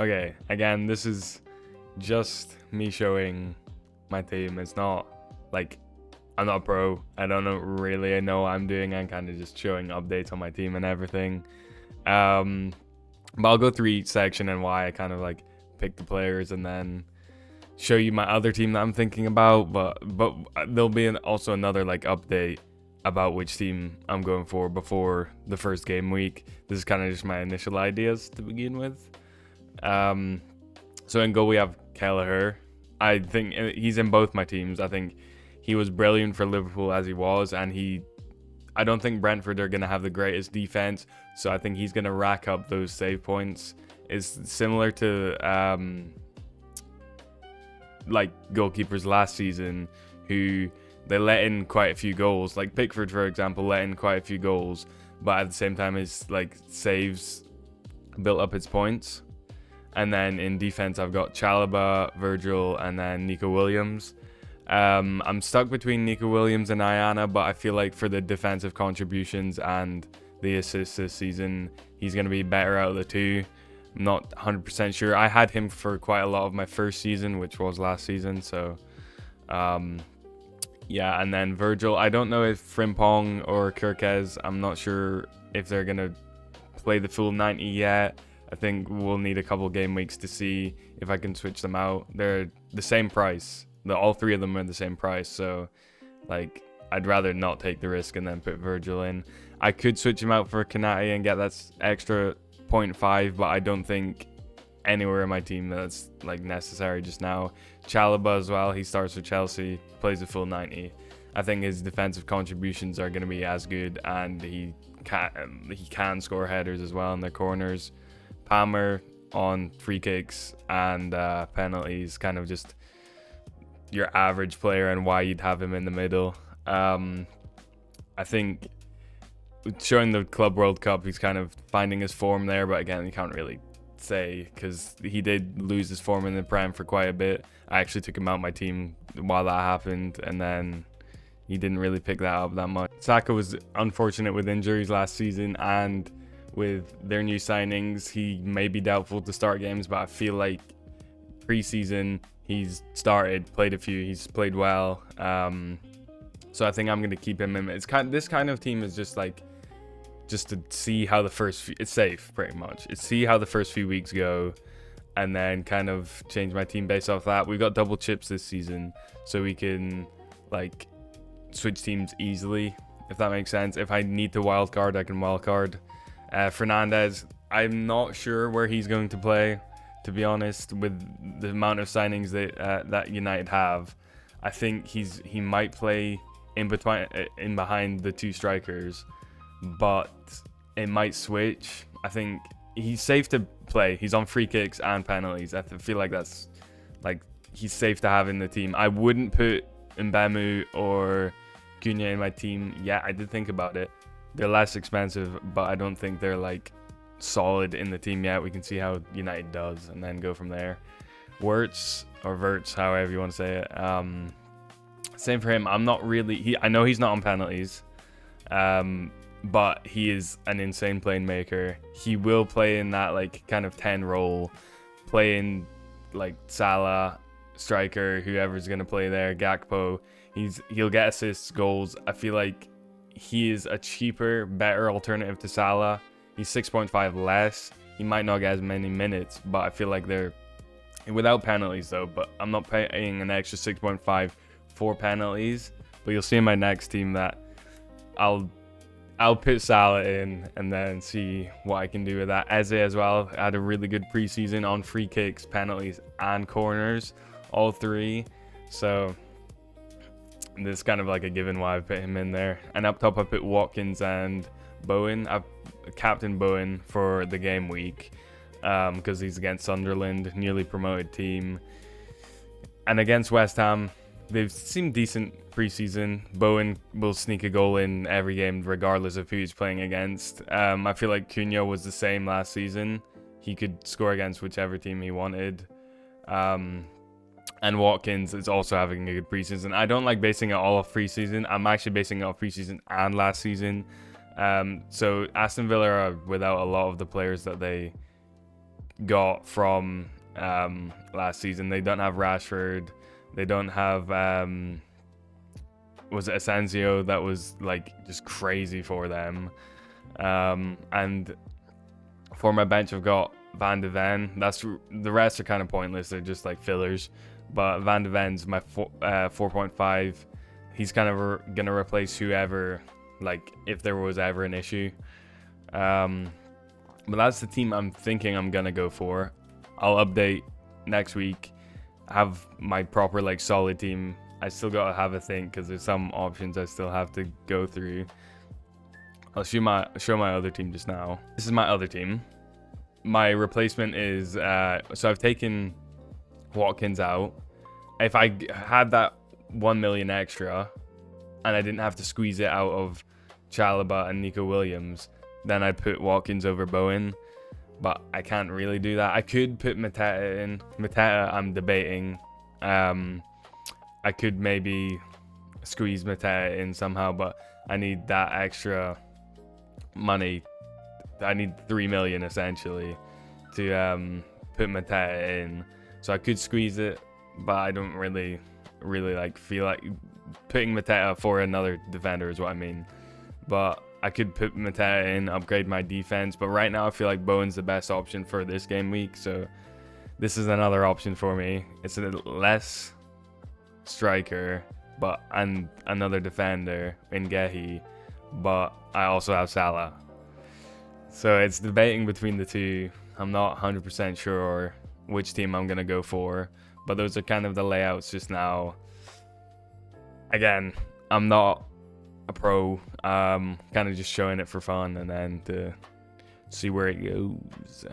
Okay, again, this is just me showing my team. It's not like I'm not a pro. I don't really know what I'm doing. I'm kind of just showing updates on my team and everything. But I'll go through each section and why I kind of like pick the players, and then show you my other team that I'm thinking about. But there'll be also another like update about which team I'm going for before the first game week. This is kind of just my initial ideas to begin with. So in goal we have Kelleher. I think he's in both my teams. I think he was brilliant for Liverpool as he was, and I don't think Brentford are going to have the greatest defense, so I think he's going to rack up those save points. It's similar to like goalkeepers last season who they let in quite a few goals. Like Pickford, for example, let in quite a few goals, but at the same time his like saves built up his points. And then in defense, I've got Chalobah, Virgil, and then Nico Williams. I'm stuck between Nico Williams and Ayana, but I feel like for the defensive contributions and the assists this season, he's going to be better out of the two. I'm not 100% sure. I had him for quite a lot of my first season, which was last season. So, yeah. And then Virgil, I don't know if Frimpong or Kirkez, I'm not sure if they're going to play the full 90 yet. I think we'll need a couple game weeks to see if I can switch them out. They're the same price. All three of them are the same price. So, like, I'd rather not take the risk and then put Virgil in. I could switch him out for Kanate and get that extra 0.5, but I don't think anywhere in my team that's like necessary just now. Chalobah as well. He starts for Chelsea, plays a full 90. I think his defensive contributions are going to be as good, and he can score headers as well in the corners. Palmer on free kicks and penalties, kind of just your average player, and why you'd have him in the middle. I think showing the Club World Cup, he's kind of finding his form there, but again, you can't really say because he did lose his form in the Prem for quite a bit. I actually took him out my team while that happened, and then he didn't really pick that up that much. Saka was unfortunate with injuries last season, and with their new signings, he may be doubtful to start games, but I feel like preseason he's started, played a few, he's played well. So I think I'm gonna keep him in. This kind of team is just to see how it's safe pretty much. It's see how the first few weeks go, and then kind of change my team based off that. We've got double chips this season, so we can like switch teams easily, if that makes sense. If I need to wildcard, I can wildcard. Fernandez, I'm not sure where he's going to play, to be honest, with the amount of signings that United have. I think he might play in behind the two strikers, but it might switch. I think he's safe to play. He's on free kicks and penalties. I feel like that's like he's safe to have in the team. I wouldn't put Mbemu or Cunha in my team. Yeah, I did think about it. They're less expensive, but I don't think they're like solid in the team yet. We can see how United does and then go from there. Wirtz or Verts, however you want to say it. Same for him. I'm not really. I know he's not on penalties, but he is an insane playmaker. He will play in that like kind of 10 role, playing like Salah, striker, whoever's gonna play there, Gakpo. He'll get assists, goals. I feel like he is a cheaper, better alternative to Salah. He's 6.5 less. He might not get as many minutes, but I feel like they're without penalties though. But I'm not paying an extra 6.5 for penalties. But you'll see in my next team that I'll put Salah in and then see what I can do with that. Eze as well had a really good preseason on free kicks, penalties, and corners, all three. So this is kind of like a given why I put him in there. And up top I put Watkins and Bowen. I've captained Bowen for the game week because he's against Sunderland, newly promoted team. And against West Ham, they've seemed decent preseason. Bowen will sneak a goal in every game regardless of who he's playing against. I feel like Cunha was the same last season. He could score against whichever team he wanted. And Watkins is also having a good preseason. I don't like basing it all off preseason. I'm actually basing it off preseason and last season. So Aston Villa are without a lot of the players that they got from last season. They don't have Rashford. They don't have was it Asensio that was like just crazy for them. And for my bench, I've got Van de Ven. The rest are kind of pointless. They're just like fillers. But Van de Ven's my 4.5. He's kind of gonna replace whoever, like if there was ever an issue. But that's the team I'm thinking I'm gonna go for. I'll update next week. Have my proper like solid team. I still gotta have a think because there's some options I still have to go through. I'll show my other team just now. This is my other team. My replacement is so I've taken Watkins out. If I had that 1 million extra and I didn't have to squeeze it out of Chalobah and Nico Williams, then I'd put Watkins over Bowen. But I can't really do that. I could put Mateta in. Mateta, I'm debating. I could maybe squeeze Mateta in somehow, but I need that extra money. I need 3 million essentially to put Mateta in. So I could squeeze it, but I don't really like feel like putting Mateta for another defender is what I mean. But I could put Mateta in, upgrade my defense, but right now I feel like Bowen's the best option for this game week, so this is another option for me. It's a less striker, and another defender in Gehi, but I also have Salah. So it's debating between the two. I'm not 100% sure which team I'm going to go for, but those are kind of the layouts just now. Again, I'm not a pro, kind of just showing it for fun and then to see where it goes.